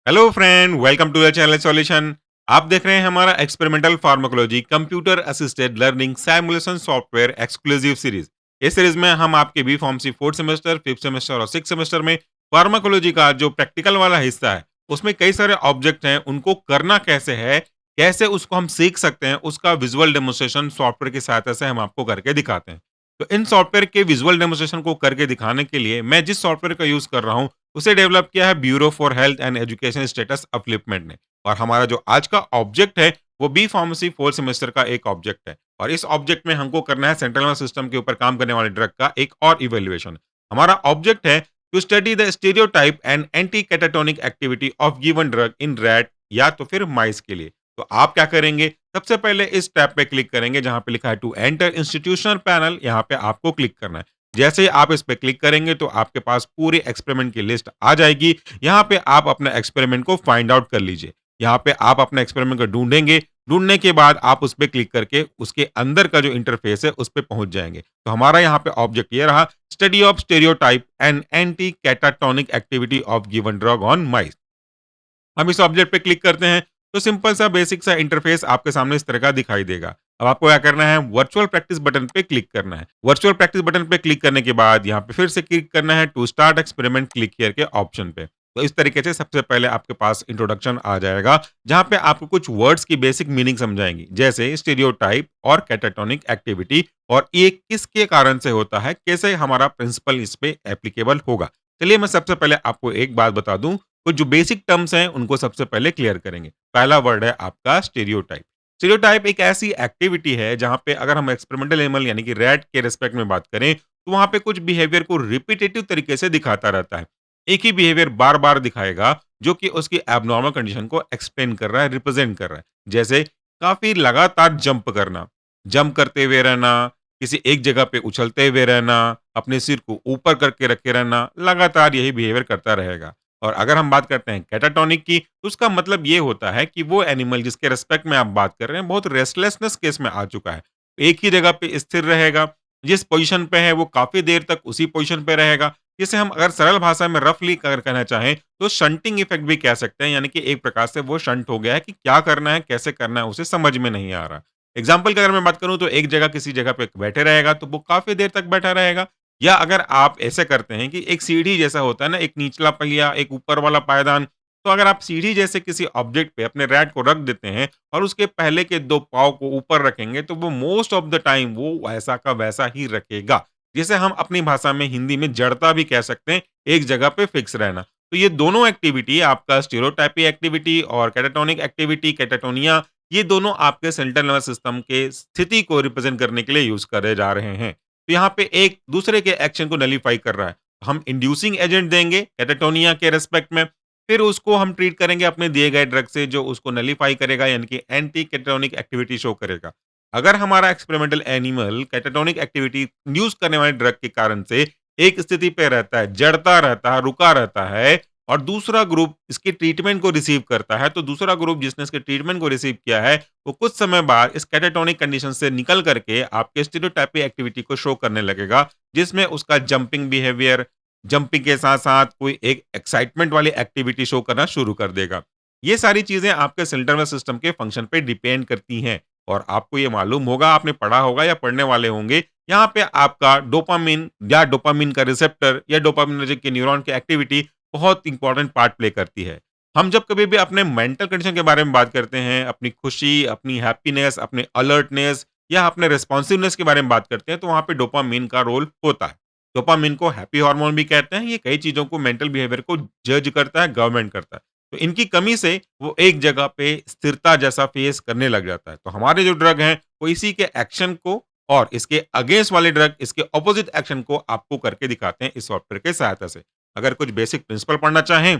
Hello friend, welcome to the channel solution. आप देख रहे हैं हमारा experimental pharmacology computer assisted learning simulation software exclusive series. इस सीरीज में हम आपके B pharmacy fourth semester, fifth semester और सिक्स सेमेस्टर में फार्माकोलॉजी का जो प्रैक्टिकल वाला हिस्सा है उसमें कई सारे ऑब्जेक्ट हैं, उनको करना कैसे है, कैसे उसको हम सीख सकते हैं, उसका विजुअल डेमोन्स्ट्रेशन सॉफ्टवेयर की सहायता से हम आपको करके दिखाते हैं। तो इन सॉफ्टवेयर के विजुअल डेमोन्स्ट्रेशन को करके दिखाने के लिए मैं जिस सॉफ्टवेयर का यूज कर रहा हूँ उसे डेवलप किया है bureau for health and education status upliftment ने। और हमारा जो आज का ऑब्जेक्ट है वो बी फार्मेसी फोर्थ सेमेस्टर का एक ऑब्जेक्ट है, और इस ऑब्जेक्ट में हमको करना है सेंट्रल नर्वस सिस्टम के ऊपर काम करने वाले ड्रग का एक और इवेल्युएशन। हमारा ऑब्जेक्ट है to study the stereotype and anti catatonic activity of given drug in rat या तो फिर माइस के लिए। तो आप क्या करेंगे, सबसे पहले इस टैब पे क्लिक करेंगे जहां पे लिखा है टू एंटर इंस्टीट्यूशनल पैनल, यहाँ पे आपको क्लिक करना है। जैसे ही आप इस पे क्लिक करेंगे तो आपके पास पूरी एक्सपेरिमेंट की लिस्ट आ जाएगी। यहाँ पे आप अपना एक्सपेरिमेंट को फाइंड आउट कर लीजिए। यहाँ पे आप अपना एक्सपेरिमेंट को ढूंढेंगे, ढूंढने के बाद आप उस पे क्लिक करके उसके अंदर का जो इंटरफेस है उस पे पहुंच जाएंगे। तो हमारा यहाँ पे ऑब्जेक्ट ये रहा, study of stereotype and anti catatonic activity of given drug on mice. हम इस ऑब्जेक्ट पे क्लिक करते हैं तो सिंपल सा बेसिक सा इंटरफेस आपके सामने इस तरह का दिखाई देगा। अब आपको क्या करना है, वर्चुअल प्रैक्टिस बटन पे क्लिक करना है। वर्चुअल प्रैक्टिस बटन पे क्लिक करने के बाद यहाँ पे फिर से क्लिक करना है to start experiment click here के ऑप्शन पे। तो इस तरीके से सबसे पहले आपके पास इंट्रोडक्शन आ जाएगा जहाँ पे आपको कुछ वर्ड्स की बेसिक मीनिंग समझाएंगी, जैसे स्टीरियोटाइप और कैटाटोनिक एक्टिविटी, और ये किसके कारण से होता है, कैसे हमारा प्रिंसिपल इस पे एप्लीकेबल होगा। चलिए मैं सबसे पहले आपको एक बात बता दूं, कुछ जो बेसिक टर्म्स हैं उनको सबसे पहले क्लियर करेंगे। पहला वर्ड है आपका स्टीरियोटाइप। स्टीरियोटाइप एक ऐसी एक्टिविटी है जहां पे अगर हम एक्सपेरिमेंटल एनिमल यानी कि रैट के रिस्पेक्ट में बात करें तो वहां पे कुछ बिहेवियर को रिपीटेटिव तरीके से दिखाता रहता है। एक ही बिहेवियर बार बार दिखाएगा जो कि उसकी एबनॉर्मल कंडीशन को एक्सप्लेन कर रहा है, रिप्रेजेंट कर रहा है। जैसे काफी लगातार जंप करना, जंप करते हुए रहना, किसी एक जगह पे उछलते हुए रहना, अपने सिर को ऊपर करके रखे रहना, लगातार यही बिहेवियर करता रहेगा। और अगर हम बात करते हैं कैटाटोनिक की, तो उसका मतलब ये होता है कि वो एनिमल जिसके रेस्पेक्ट में आप बात कर रहे हैं बहुत रेस्टलेसनेस केस में आ चुका है। एक ही जगह पे स्थिर रहेगा, जिस पोजीशन पे है वो काफी देर तक उसी पोजीशन पे रहेगा। जिसे हम अगर सरल भाषा में रफली अगर कहना चाहें तो शंटिंग इफेक्ट भी कह सकते हैं, यानी कि एक प्रकार से वो शंट हो गया है कि क्या करना है, कैसे करना है उसे समझ में नहीं आ रहा। एग्जाम्पल की अगर मैं बात करूं तो एक जगह किसी जगह पे बैठे रहेगा तो वो काफी देर तक बैठा रहेगा। या अगर आप ऐसे करते हैं कि एक सीढ़ी जैसा होता है ना, एक निचला पहिया, एक ऊपर वाला पायदान, तो अगर आप सीढ़ी जैसे किसी ऑब्जेक्ट पे अपने रैट को रख देते हैं और उसके पहले के 2 पाँव को ऊपर रखेंगे, तो वो मोस्ट ऑफ द टाइम वो वैसा का वैसा ही रखेगा। जिसे हम अपनी भाषा में हिंदी में जड़ता भी कह सकते हैं, एक जगह पे फिक्स रहना। तो ये दोनों एक्टिविटी आपका स्टीरियोटाइपी एक्टिविटी और कैटाटोनिक एक्टिविटी, कैटाटोनिया, ये दोनों आपके सेंट्रल नर्वस सिस्टम के स्थिति को रिप्रेजेंट करने के लिए यूज़ करे जा रहे हैं। तो यहाँ पे एक दूसरे के एक्शन को नलीफाई कर रहा है। हम इंड्यूसिंग एजेंट देंगे कैटाटोनिया के रिस्पेक्ट में, फिर उसको हम ट्रीट करेंगे अपने दिए गए ड्रग से जो उसको नलीफाई करेगा, यानी कि एंटी कैटाटोनिक एक्टिविटी शो करेगा। अगर हमारा experimental animal catatonic activity induce करने वाले ड्रग के कारण से एक स्थिति पे रहता है, जड़ता रहता है, रुका रहता है, और दूसरा ग्रुप इसके ट्रीटमेंट को रिसीव करता है, तो दूसरा ग्रुप जिसने इसके ट्रीटमेंट को रिसीव किया है वो कुछ समय बाद इस कैटाटोनिक कंडीशन से निकल करके आपके स्टीरियोटाइपिक एक्टिविटी को शो करने लगेगा, जिसमें उसका जंपिंग बिहेवियर, जंपिंग के साथ साथ कोई एक एक्साइटमेंट वाली एक्टिविटी शो करना शुरू कर देगा। ये सारी चीजें आपके सेंट्रल नर्वस सिस्टम के फंक्शन पे डिपेंड करती हैं, और आपको ये मालूम होगा, आपने पढ़ा होगा या पढ़ने वाले होंगे। यहाँ पे आपका डोपामिन या डोपामिन का रिसेप्टर या डोपामिनर्जिक के न्यूरॉन की एक्टिविटी बहुत इंपॉर्टेंट पार्ट प्ले करती है। हम जब कभी भी अपने मेंटल कंडीशन के बारे में बात करते हैं, अपनी खुशी, अपनी हैप्पीनेस, अपने अलर्टनेस या अपने रिस्पॉन्सिवनेस के बारे में बात करते हैं, तो वहाँ पे डोपामिन का रोल होता है। डोपामिन को हैप्पी हार्मोन भी कहते हैं। ये कई चीज़ों को, मेंटल बिहेवियर को जज करता है, गवर्नमेंट करता है। तो इनकी कमी से वो एक जगह पे स्थिरता जैसा फेस करने लग जाता है। तो हमारे जो ड्रग हैं, वो इसी के एक्शन को और इसके अगेंस्ट वाले ड्रग इसके ऑपोजिट एक्शन को आपको करके दिखाते हैं इस सॉफ्टवेयर के सहायता से। अगर कुछ बेसिक प्रिंसिपल पढ़ना चाहें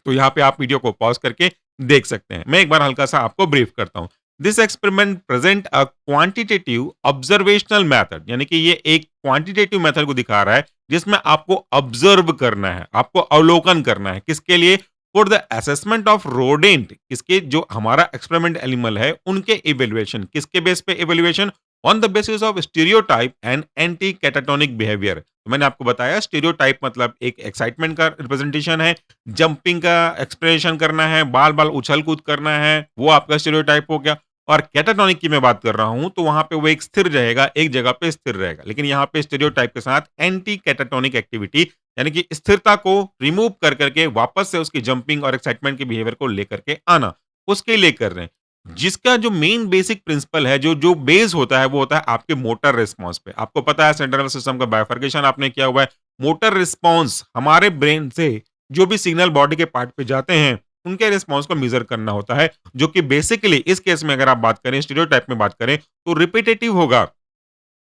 तो यहाँ पे आप वीडियो को पॉज करके देख सकते हैं। मैं एक बार हल्का सा आपको ब्रीफ करता हूँ। This experiment present a quantitative observational method, यानी कि ये एक क्वांटिटेटिव मेथड को दिखा रहा है जिसमें आपको ऑब्जर्व करना है, आपको अवलोकन करना है। किसके लिए? For the assessment of rodent, इसके जो हमारा एक्सपेरिमेंट एनिमल है उनके इवेल्युएशन। किसके बेस पे evaluation? On the basis of stereotype and anti catatonic behaviour. तो मैंने आपको बताया स्टीरियोटाइप मतलब एक एक्साइटमेंट का रिप्रेजेंटेशन है, जंपिंग का एक्सप्रेशन करना है, बाल-बाल उछल-कूद करना है, वो आपका स्टीरियोटाइप हो गया। और कैटाटोनिक की मैं बात कर रहा हूँ, तो वहाँ पे वो एक स्थिर रहेगा, एक जगह पे स्थिर रहेगा। लेकिन यहाँ पे स्टीरियोटाइप के साथ एंटी कैटाटोनिक एक्टिविटी यानी कि स्थिरता को रिमूव कर करके वापस से उसकी जंपिंग और एक्साइटमेंट के बिहेवियर को लेकर के आना, उसके लिए कर रहे हैं। जिसका जो मेन बेसिक प्रिंसिपल है, जो जो बेस होता है, वो होता है आपके मोटर रिस्पॉन्स पे। आपको पता है सेंट्रल नर्वस सिस्टम का बाइफरकेशन आपने किया हुआ है। मोटर रिस्पॉन्स हमारे ब्रेन से जो भी सिग्नल बॉडी के पार्ट पे जाते हैं, उनके रिस्पॉन्स को मेज़र करना होता है, जो कि बेसिकली इस केस में अगर आप बात करें, स्टीरियोटाइप में बात करें, तो रिपिटेटिव होगा।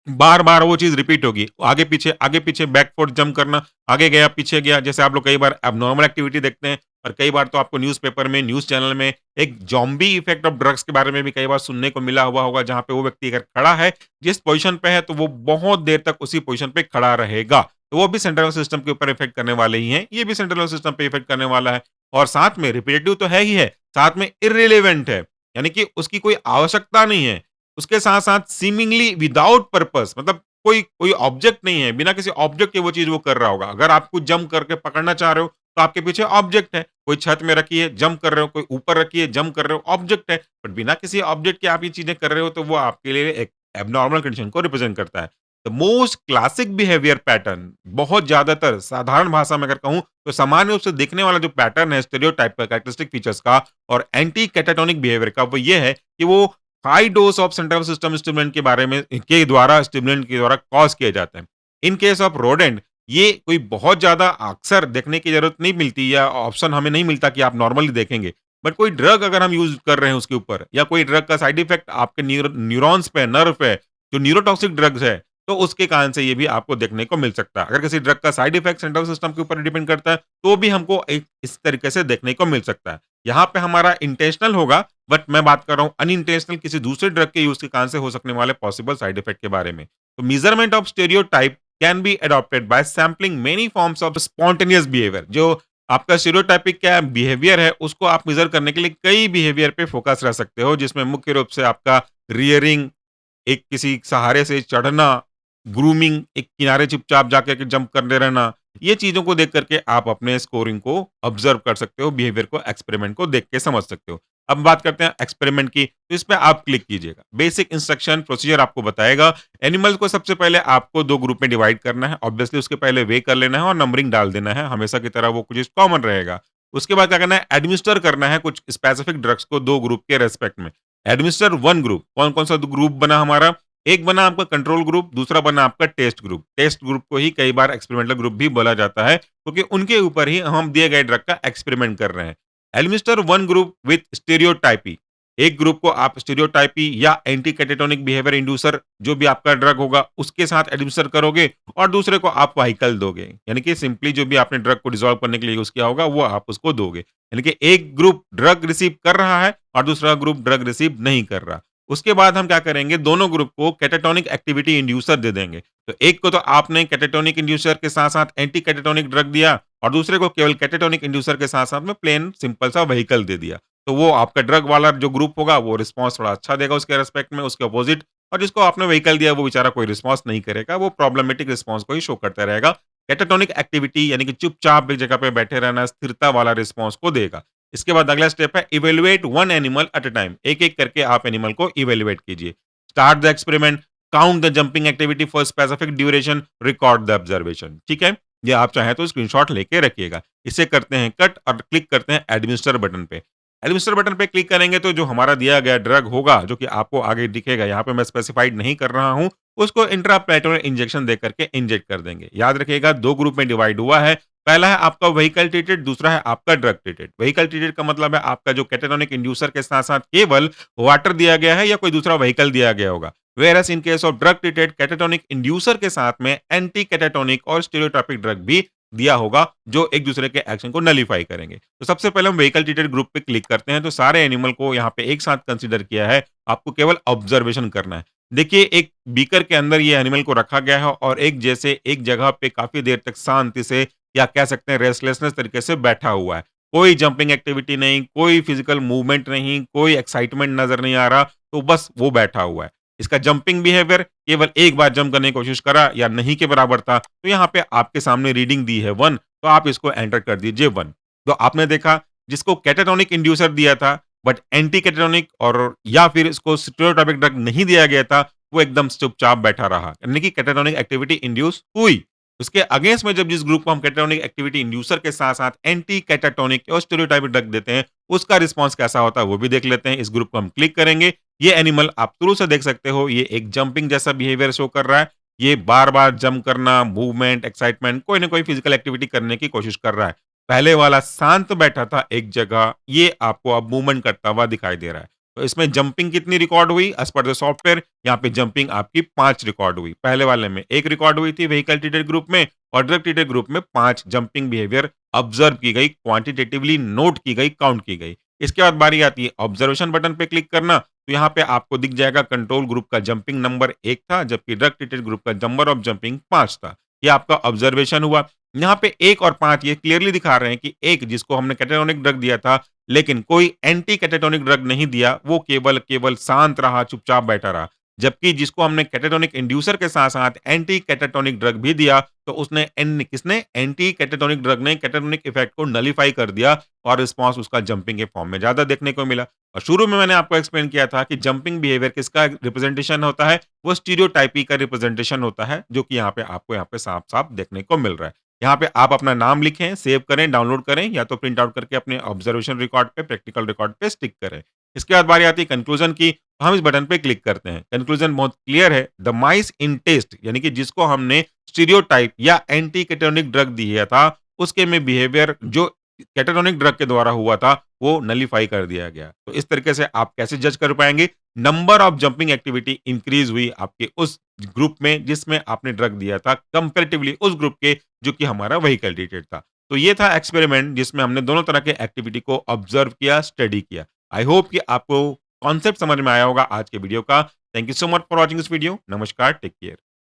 बार-बार वो चीज़ रिपीट होगी। आगे पीछे बैकवर्ड जंप करना, आगे गया, पीछे गया। जैसे आप लोग कई बार एब्नॉर्मल एक्टिविटी देखते हैं और कई बार तो आपको न्यूज़पेपर में, न्यूज़ चैनल में एक ज़ॉम्बी इफेक्ट ऑफ ड्रग्स के बारे में भी कई बार सुनने को मिला हुआ होगा, जहाँ पे वो व्यक्ति अगर खड़ा है, जिस पोज़ीशन पे है, तो वो बहुत देर तक उसी पोज़ीशन पे खड़ा रहेगा। तो वो भी सेंट्रल नर्वस सिस्टम के ऊपर इफेक्ट करने वाले ही हैं। ये भी सेंट्रल नर्वस सिस्टम पे इफेक्ट करने वाला है और साथ में रिपिटेटिव तो है ही है, साथ में इर्रेलेवेंट है। यानी कि उसकी कोई आवश्यकता नहीं है। उसके साथ-साथ सीमिंगली विदाउट पर्पज़ मतलब कोई कोई ऑब्जेक्ट नहीं है, बिना किसी ऑब्जेक्ट के वो चीज़ वो कर रहा होगा। अगर आप कुछ जंप करके पकड़ना चाह रहे हो, तो आपके पीछे ऑब्जेक्ट है। कोई छत में रखी है, जंप कर रहे हो, कोई ऊपर रखी है, जंप कर रहे हो, ऑब्जेक्ट है। बट बिना किसी ऑब्जेक्ट के आप ये चीज़ें कर रहे हो, तो वो आपके लिए एक एब्नॉर्मल कंडीशन को रिप्रेजेंट करता है। The most classic behaviour pattern बहुत ज़्यादातर साधारण भाषा में अगर कहूँ, तो सामान्य रूप से दिखने वाला जो पैटर्न है स्टेरियोटाइप का, कैरेक्टरिस्टिक फीचर्स का और एंटी कैटाटोनिक बिहेवियर का, वो ये है कि वो high dose of central system stimulant के बारे में स्टिमुलेंट के द्वारा कॉज़ किए जाते हैं। इन केस ऑफ रोडेंट ये कोई बहुत ज़्यादा अक्सर देखने की ज़रूरत नहीं मिलती या ऑप्शन हमें नहीं मिलता कि आप नॉर्मली देखेंगे। बट कोई ड्रग अगर हम यूज़ कर रहे हैं उसके ऊपर या कोई ड्रग का साइड इफेक्ट आपके न्यूरॉन्स पे, नर्व पे, जो न्यूरोटॉक्सिक ड्रग्स है, तो उसके कारण से ये भी आपको देखने को मिल सकता है। अगर किसी ड्रग का साइड इफेक्ट सेंट्रल सिस्टम के ऊपर डिपेंड करता है, तो भी हमको एक इस तरीके से देखने को मिल सकता है। यहाँ पे हमारा इंटेंशनल होगा बट मैं बात कर रहा हूँ अनइंटेंशनल किसी दूसरे ड्रग के यूज़ के कारण से हो सकने वाले पॉसिबल साइड इफेक्ट के बारे में। तो measurement of stereotype can be adopted by sampling many forms of spontaneous behaviour. जो आपका स्टेरियोटाइपिक क्या बिहेवियर है, उसको आप मेज़र करने के लिए कई बिहेवियर पे फोकस रख सकते हो, जिसमें मुख्य रूप से आपका रियरिंग, एक किसी सहारे से चढ़ना, ग्रूमिंग, एक किनारे चुपचाप जाके के जंप करते रहना, ये चीज़ों को देख कर के आप अपने स्कोरिंग को ऑब्ज़र्व कर सकते हो, बिहेवियर को, एक्सपेरिमेंट को देख के समझ सकते हो। अब बात करते हैं एक्सपेरिमेंट की, तो इसपे आप क्लिक कीजिएगा। बेसिक इंस्ट्रक्शन प्रोसीजर आपको बताएगा। एनिमल्स को सबसे पहले आपको 2 ग्रुप में डिवाइड करना है, ऑब्वियसली उसके पहले वेइ कर लेना है और नंबरिंग डाल देना है, हमेशा की तरह वो कुछ कॉमन रहेगा। उसके बाद क्या करना है, एडमिनिस्टर करना है कुछ स्पेसिफिक ड्रग्स को 2 ग्रुप के रेस्पेक्ट में। एडमिनिस्टर 1 ग्रुप, कौन-कौन सा ग्रुप बना हमारा? एक बना आपका कंट्रोल ग्रुप, दूसरा बना आपका टेस्ट ग्रुप। टेस्ट ग्रुप को ही कई बार एक्सपेरिमेंटल ग्रुप भी बोला जाता है, क्योंकि उनके ऊपर ही हम दिए गए ड्रग का एक्सपेरिमेंट कर रहे हैं। Administer 1 group with stereotypy. एक ग्रुप को आप स्टीरियोटाइपी या एंटी कैटाटोनिक बिहेवियर इंड्यूसर जो भी आपका ड्रग होगा, उसके साथ एडमिनिस्टर करोगे और दूसरे को आप व्हीकल दोगे। यानी कि सिंपली जो भी आपने ड्रग को डिसॉल्व करने के लिए यूज़ किया होगा, वो आप उसको दोगे। यानी कि एक ग्रुप ड्रग रिसीव कर रहा है और दूसरा ग्रुप ड्रग रिसीव नहीं कर रहा। उसके बाद हम क्या करेंगे, दोनों ग्रुप को कैटाटोनिक एक्टिविटी इंड्यूसर दे देंगे। तो एक को तो आपने कैटाटोनिक इंड्यूसर के साथ-साथ एंटी कैटाटोनिक ड्रग दिया और दूसरे को केवल कैटाटोनिक इंड्यूसर के साथ-साथ में प्लेन सिंपल सा व्हीकल दे दिया। तो वो आपका ड्रग वाला जो ग्रुप होगा, वो रिस्पॉन्स थोड़ा अच्छा देगा उसके रिस्पेक्ट में, उसके अपोजिट। और जिसको आपने व्हीकल दिया, वो बेचारा कोई रिस्पॉन्स नहीं करेगा, वो प्रॉब्लमैटिक रिस्पॉन्स को ही शो करता रहेगा। कैटाटोनिक एक्टिविटी यानी कि चुपचाप एक जगह पे बैठे रहना, स्थिरता वाला रिस्पॉन्स को देगा। इसके बाद अगला स्टेप है evaluate one animal at a time. एक-एक करके आप एनिमल को इवैल्यूएट कीजिए। Start the experiment, count the jumping activity for specific duration, record the observation. ठीक है? या आप चाहें तो स्क्रीनशॉट लेके रखिएगा। इसे करते हैं कट और क्लिक करते हैं एडमिनिस्टर बटन पे। एडमिनिस्टर बटन पे क्लिक करेंगे तो जो हमारा दिया गया ड्रग होगा, जो कि आपको आगे दिखेगा, यहाँ पे मैं स्पेसिफाइड नहीं कर रहा हूँ, उसको इंट्राप्लेटरल इंजेक्शन दे करके इंजेक्ट कर देंगे। याद रखिएगा 2 ग्रुप में डिवाइड हुआ है। पहला है आपका व्हीकल ट्रीटेड, दूसरा है आपका ड्रग ट्रीटेड। व्हीकल ट्रीटेड का मतलब है आपका जो कैटाटोनिक इंड्यूसर के साथ-साथ केवल वाटर दिया गया है या कोई दूसरा व्हीकल दिया गया होगा। Whereas in case of drug treated catatonic inducer के साथ में एंटी कैटाटोनिक और स्टीरियोट्रोपिक ड्रग भी दिया होगा, जो एक दूसरे के एक्शन को नलीफाई करेंगे। तो सबसे पहले हम व्हीकल ट्रीटेड ग्रुप पे क्लिक करते हैं, तो सारे एनिमल को यहाँ पे एक साथ कंसीडर किया है, आपको केवल ऑब्जर्वेशन करना है। देखिए एक बीकर के अंदर ये एनिमल को रखा गया है और एक जैसे एक जगह पे काफ़ी देर तक शांति से या कह सकते हैं रेस्टलेसनेस तरीके से बैठा हुआ है। कोई जंपिंग एक्टिविटी नहीं, कोई फिजिकल मूवमेंट नहीं, कोई एक्साइटमेंट नज़र नहीं आ रहा, तो बस वो बैठा हुआ है। इसका जंपिंग बिहेवियर केवल एक बार जंप करने की कोशिश करा या नहीं के बराबर था, तो यहाँ पे आपके सामने रीडिंग दी है 1, तो आप इसको एंटर कर दीजिए 1। तो आपने देखा जिसको कैटाटोनिक इंड्यूसर दिया था बट एंटी कैटाटोनिक और या फिर इसको स्टेरियोटाइपिक ड्रग नहीं दिया गया था, वो एकदम चुपचाप बैठा रहा, यानी कि कैटाटोनिक एक्टिविटी इंड्यूस हुई। उसके अगेंस्ट में जब जिस ग्रुप को हम कैटाटोनिक एक्टिविटी इंड्यूसर के साथ-साथ एंटी कैटाटोनिक और स्टेरियोटाइपिक ड्रग देते हैं, उसका रिस्पॉन्स कैसा होता है वो भी देख लेते हैं। इस ग्रुप को हम क्लिक करेंगे, ये एनिमल आप शुरू से देख सकते हो, ये एक जंपिंग जैसा बिहेवियर शो कर रहा है। ये बार-बार जंप करना, मूवमेंट, एक्साइटमेंट, कोई ना कोई फिजिकल एक्टिविटी करने की कोशिश कर रहा है। पहले वाला शांत बैठा था एक जगह, ये आपको अब मूवमेंट करता हुआ दिखाई दे रहा है। तो इसमें जंपिंग कितनी रिकॉर्ड हुई एज़ पर द सॉफ्टवेयर, यहाँ पे जंपिंग आपकी 5 रिकॉर्ड हुई। पहले वाले में 1 रिकॉर्ड हुई थी व्हीकल ट्रीटेड ग्रुप में और ड्रग ट्रीटेड ग्रुप में 5 जंपिंग बिहेवियर ऑब्जर्व की गई, क्वांटिटेटिवली नोट की गई, काउंट की गई। इसके बाद बारी आती है ऑब्जर्वेशन बटन पे क्लिक करना, तो यहाँ पे आपको दिख जाएगा कंट्रोल ग्रुप का जंपिंग नंबर 1 था, जबकि ड्रग ट्रीटेड ग्रुप का नंबर ऑफ जंपिंग 5 था। ये आपका ऑब्जर्वेशन हुआ। यहाँ पे 1 और 5 ये क्लियरली दिखा रहे हैं कि 1 जिसको हमने कैटाटोनिक ड्रग दिया था, लेकिन कोई एंटी कैटाटोनिक ड्रग नहीं दिया, वो केवल केवल शांत रहा, चुपचाप बैठा रहा। जबकि जिसको हमने कैटाटोनिक इंड्यूसर के साथ-साथ एंटी कैटाटोनिक ड्रग भी दिया, तो उसने किसने एंटी कैटाटोनिक ड्रग ने कैटाटोनिक इफेक्ट को नलिफाई कर दिया और रिस्पॉन्स उसका जंपिंग के फॉर्म में ज़्यादा देखने को मिला। और शुरू में मैंने आपको एक्सप्लेन किया था कि जंपिंग बिहेवियर किसका रिप्रेजेंटेशन होता है, वो स्टीरियोटाइपी का रिप्रेजेंटेशन होता है, जो कि यहाँ पे आपको यहाँ पे साफ-साफ देखने को मिल रहा है। यहाँ पे आप अपना नाम लिखें, सेव करें, डाउनलोड करें या तो प्रिंट आउट करके अपने ऑब्जर्वेशन रिकॉर्ड पे, प्रैक्टिकल रिकॉर्ड पे स्टिक करें। इसके बाद बारी आती है कंक्लूजन की, तो हम इस बटन पे क्लिक करते हैं। कंक्लूजन बहुत क्लियर है, द माइस इन टेस्ट यानी कि जिसको हमने स्टीरियोटाइप या एंटी कैटाटोनिक ड्रग दिया था, उसके में बिहेवियर जो कैटाटोनिक ड्रग के द्वारा हुआ था, वो नलिफाई कर दिया गया। तो इस तरीके से आप कैसे जज कर पाएँगे? Number of jumping activity increase हुई आपके उस ग्रुप में जिसमें आपने ड्रग दिया था कंपैरेटिवली उस ग्रुप के जो कि हमारा व्हीकल ट्रीटेड था। तो ये था एक्सपेरिमेंट जिसमें हमने दोनों तरह के एक्टिविटी को ऑब्जर्व किया, स्टडी किया। आई होप कि आपको कॉन्सेप्ट समझ में आया होगा आज के वीडियो का। Thank you so much for watching this video. नमस्कार, टेक केयर।